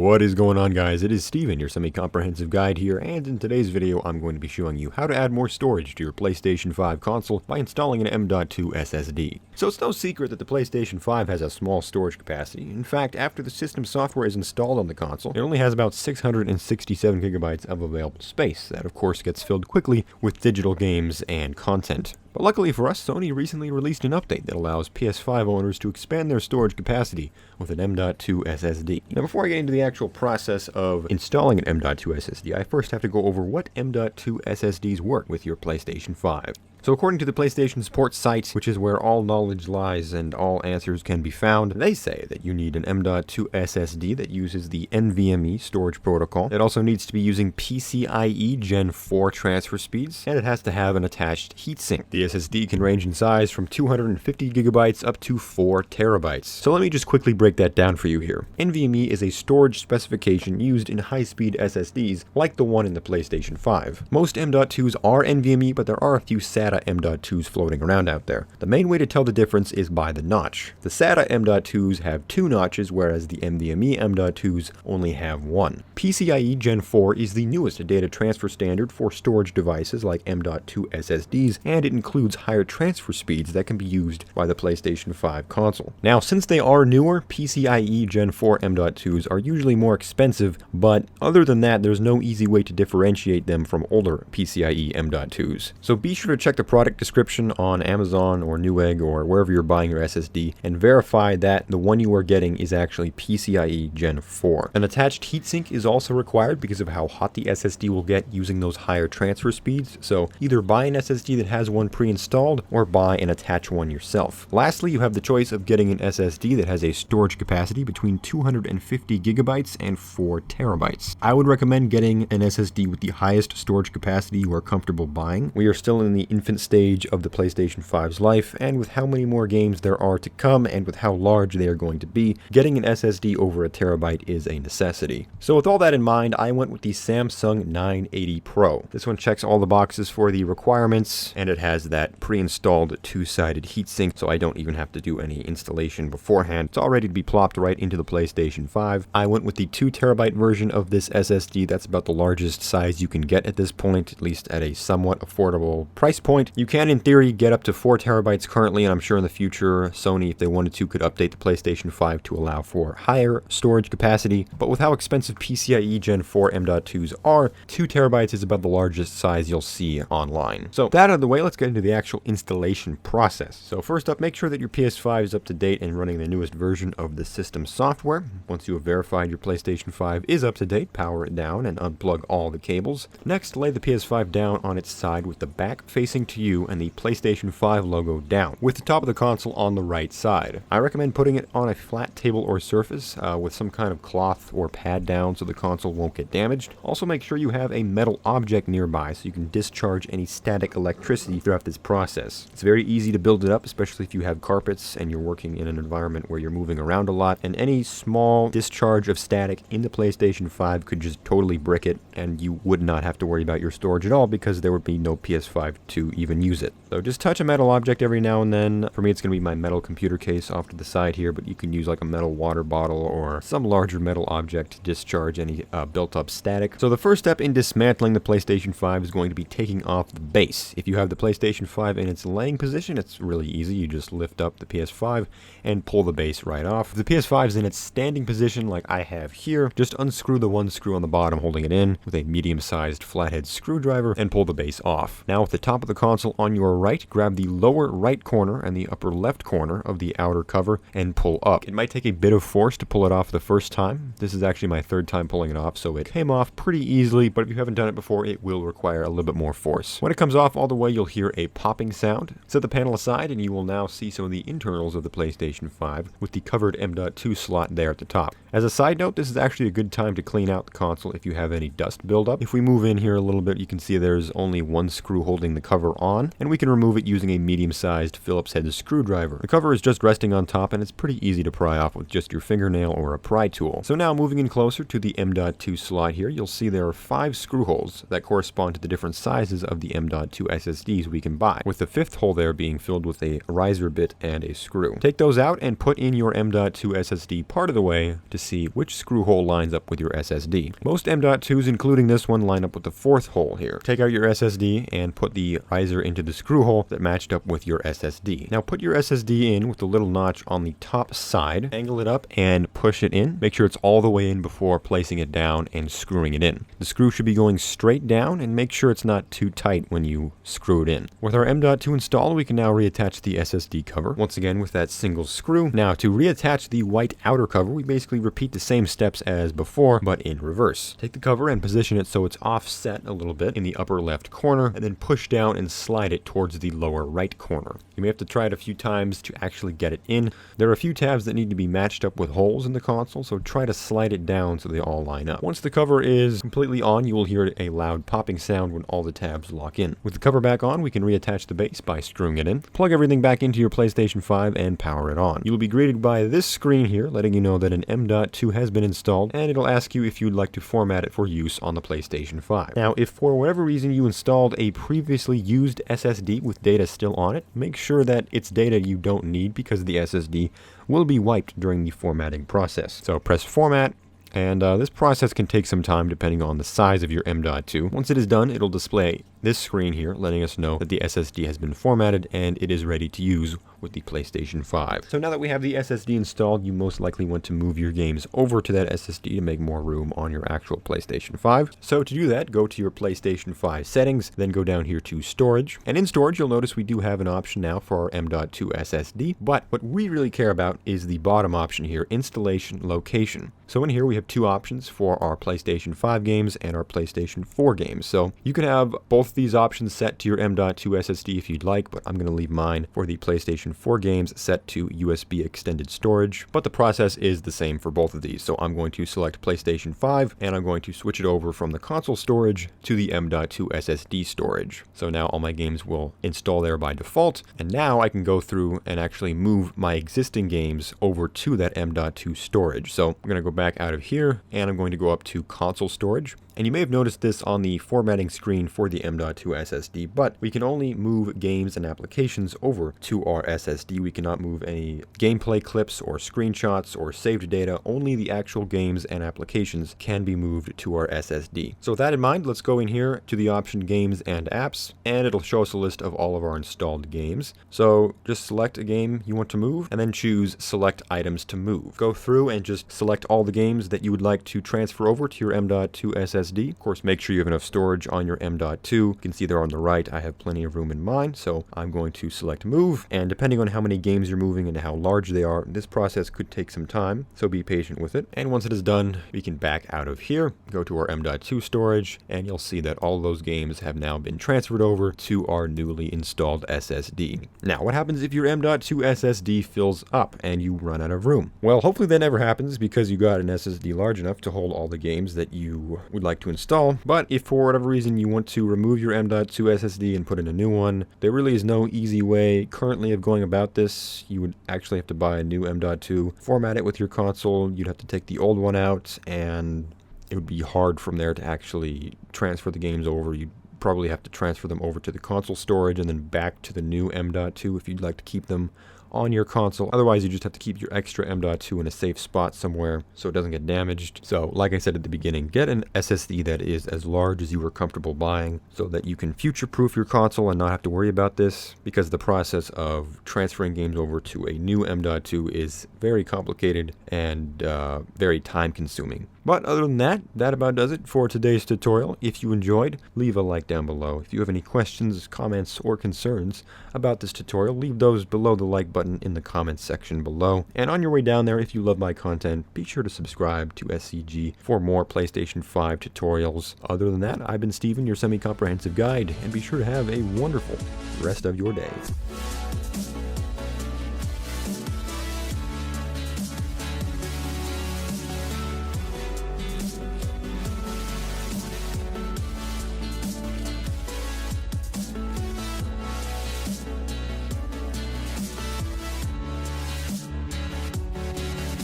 What is going on, guys? It is Steven, your semi-comprehensive guide here, and in today's video I'm going to be showing you how to add more storage to your PlayStation 5 console by installing an M.2 SSD. So it's no secret that the PlayStation 5 has a small storage capacity. In fact, after the system software is installed on the console, it only has about 667 gigabytes of available space. That of course gets filled quickly with digital games and content. But luckily for us, Sony recently released an update that allows PS5 owners to expand their storage capacity with an M.2 SSD. Now before I get into the actual process of installing an M.2 SSD, I first have to go over what M.2 SSDs work with your PlayStation 5. So according to the PlayStation support site, which is where all knowledge lies and all answers can be found, they say that you need an M.2 SSD that uses the NVMe storage protocol. It also needs to be using PCIe Gen 4 transfer speeds, and it has to have an attached heatsink. The SSD can range in size from 250 gigabytes up to 4 terabytes. So let me just quickly break that down for you here. NVMe is a storage specification used in high-speed SSDs like the one in the PlayStation 5. Most M.2s are NVMe, but there are a few SATA M.2s floating around out there. The main way to tell the difference is by the notch. The SATA M.2s have 2 notches, whereas the NVMe M.2s only have 1. PCIe Gen 4 is the newest data transfer standard for storage devices like M.2 SSDs, and it includes higher transfer speeds that can be used by the PlayStation 5 console. Now, since they are newer, PCIe Gen 4 M.2s are usually more expensive, but other than that, there's no easy way to differentiate them from older PCIe M.2s. So be sure to check the product description on Amazon or Newegg or wherever you're buying your SSD and verify that the one you are getting is actually PCIe Gen 4. An attached heatsink is also required because of how hot the SSD will get using those higher transfer speeds, so either buy an SSD that has one pre-installed or buy and attach one yourself. Lastly, you have the choice of getting an SSD that has a storage capacity between 250 gigabytes and 4 terabytes. I would recommend getting an SSD with the highest storage capacity you are comfortable buying. We are still in the infant stage of the PlayStation 5's life, and with how many more games there are to come and with how large they are going to be, getting an SSD over a terabyte is a necessity. So with all that in mind, I went with the Samsung 980 Pro. This one checks all the boxes for the requirements, and it has that pre-installed two-sided heatsink, so I don't even have to do any installation beforehand. It's all ready to be plopped right into the PlayStation 5. I went with the 2 terabyte version of this SSD. That's about the largest size you can get at this point, at least at a somewhat affordable price point. You can, in theory, get up to 4 terabytes currently, and I'm sure in the future, Sony, if they wanted to, could update the PlayStation 5 to allow for higher storage capacity. But with how expensive PCIe Gen 4 M.2s are, 2 terabytes is about the largest size you'll see online. So that out of the way, let's get into the actual installation process. So first up, make sure that your PS5 is up to date and running the newest version of the system software. Once you have verified your PlayStation 5 is up to date, power it down and unplug all the cables. Next, lay the PS5 down on its side with the back facing to you and the PlayStation 5 logo down, with the top of the console on the right side. I recommend putting it on a flat table or surface with some kind of cloth or pad down so the console won't get damaged. Also make sure you have a metal object nearby so you can discharge any static electricity throughout this process. It's very easy to build it up, especially if you have carpets and you're working in an environment where you're moving around a lot, and any small discharge of static in the PlayStation 5 could just totally brick it, and you would not have to worry about your storage at all because there would be no PS5 to even use it. So just touch a metal object every now and then. For me, it's going to be my metal computer case off to the side here, but you can use like a metal water bottle or some larger metal object to discharge any built-up static. So the first step in dismantling the PlayStation 5 is going to be taking off the base. If you have the PlayStation 5 in its laying position, it's really easy. You just lift up the PS5 and pull the base right off. If the PS5 is in its standing position like I have here, just unscrew the one screw on the bottom holding it in with a medium-sized flathead screwdriver and pull the base off. Now with the top of the console on your right, grab the lower right corner and the upper left corner of the outer cover and pull up. It might take a bit of force to pull it off the first time. This is actually my 3rd time pulling it off, so it came off pretty easily, but if you haven't done it before, it will require a little bit more force. When it comes off all the way, you'll hear a popping sound. Set the panel aside and you will now see some of the internals of the PlayStation 5 with the covered M.2 slot there at the top. As a side note, this is actually a good time to clean out the console if you have any dust buildup. If we move in here a little bit, you can see there's only one screw holding the cover cover on, and we can remove it using a medium-sized Phillips head screwdriver. The cover is just resting on top, and it's pretty easy to pry off with just your fingernail or a pry tool. So now moving in closer to the M.2 slot here, you'll see there are 5 screw holes that correspond to the different sizes of the M.2 SSDs we can buy, with the 5th hole there being filled with a riser bit and a screw. Take those out and put in your M.2 SSD part of the way to see which screw hole lines up with your SSD. Most M.2s, including this one, line up with the 4th hole here. Take out your SSD and put the riser into the screw hole that matched up with your SSD. Now put your SSD in with the little notch on the top side, angle it up and push it in. Make sure it's all the way in before placing it down and screwing it in. The screw should be going straight down, and make sure it's not too tight when you screw it in. With our M.2 installed, we can now reattach the SSD cover, once again with that single screw. Now to reattach the white outer cover, we basically repeat the same steps as before, but in reverse. Take the cover and position it so it's offset a little bit in the upper left corner, and then push down and slide it towards the lower right corner. You may have to try it a few times to actually get it in. There are a few tabs that need to be matched up with holes in the console, so try to slide it down so they all line up. Once the cover is completely on, you will hear a loud popping sound when all the tabs lock in. With the cover back on, we can reattach the base by screwing it in. Plug everything back into your PlayStation 5 and power it on. You will be greeted by this screen here letting you know that an M.2 has been installed, and it'll ask you if you'd like to format it for use on the PlayStation 5. Now, if for whatever reason you installed a previously used SSD with data still on it, make sure that it's data you don't need, because the SSD will be wiped during the formatting process. So press format, and this process can take some time depending on the size of your M.2. Once it is done, it'll display this screen here letting us know that the SSD has been formatted and it is ready to use with the PlayStation 5. So now that we have the SSD installed, you most likely want to move your games over to that SSD to make more room on your actual PlayStation 5. So to do that, go to your PlayStation 5 settings, then go down here to storage. And in storage, you'll notice we do have an option now for our M.2 SSD, but what we really care about is the bottom option here, installation location. So in here we have 2 options for our PlayStation 5 games and our PlayStation 4 games. So you can have both these options set to your M.2 SSD if you'd like, but I'm going to leave mine for the PlayStation 4 games set to USB extended storage. But the process is the same for both of these. So I'm going to select PlayStation 5 and I'm going to switch it over from the console storage to the M.2 SSD storage. So now all my games will install there by default. And now I can go through and actually move my existing games over to that M.2 storage. So I'm going to go back out of here and I'm going to go up to console storage. And you may have noticed this on the formatting screen for the M.2 SSD, but we can only move games and applications over to our SSD. We cannot move any gameplay clips or screenshots or saved data. Only the actual games and applications can be moved to our SSD. So with that in mind, let's go in here to the option Games and Apps, and it'll show us a list of all of our installed games. So just select a game you want to move, and then choose Select Items to Move. Go through and just select all the games that you would like to transfer over to your M.2 SSD. Of course, make sure you have enough storage on your M.2. You can see there on the right, I have plenty of room in mine, so I'm going to select Move. And depending on how many games you're moving and how large they are, this process could take some time, so be patient with it. And once it is done, we can back out of here, go to our M.2 storage, and you'll see that all of those games have now been transferred over to our newly installed SSD. Now, what happens if your M.2 SSD fills up and you run out of room? Well, hopefully that never happens because you got an SSD large enough to hold all the games that you would like to install. But if for whatever reason you want to remove your M.2 SSD and put in a new one, there really is no easy way currently of going about this. You would actually have to buy a new M.2, format it with your console. You'd have to take the old one out, and it would be hard from there to actually transfer the games over. You'd probably have to transfer them over to the console storage and then back to the new M.2 if you'd like to keep them on your console. Otherwise, you just have to keep your extra M.2 in a safe spot somewhere so it doesn't get damaged. So like I said at the beginning, get an SSD that is as large as you were comfortable buying so that you can future-proof your console and not have to worry about this, because the process of transferring games over to a new M.2 is very complicated and very time-consuming. But other than that, that about does it for today's tutorial. If you enjoyed, leave a like down below. If you have any questions, comments, or concerns about this tutorial, leave those below the like button in the comments section below. And on your way down there, if you love my content, be sure to subscribe to SCG for more PlayStation 5 tutorials. Other than that, I've been Steven, your semi-comprehensive guide, and be sure to have a wonderful rest of your day.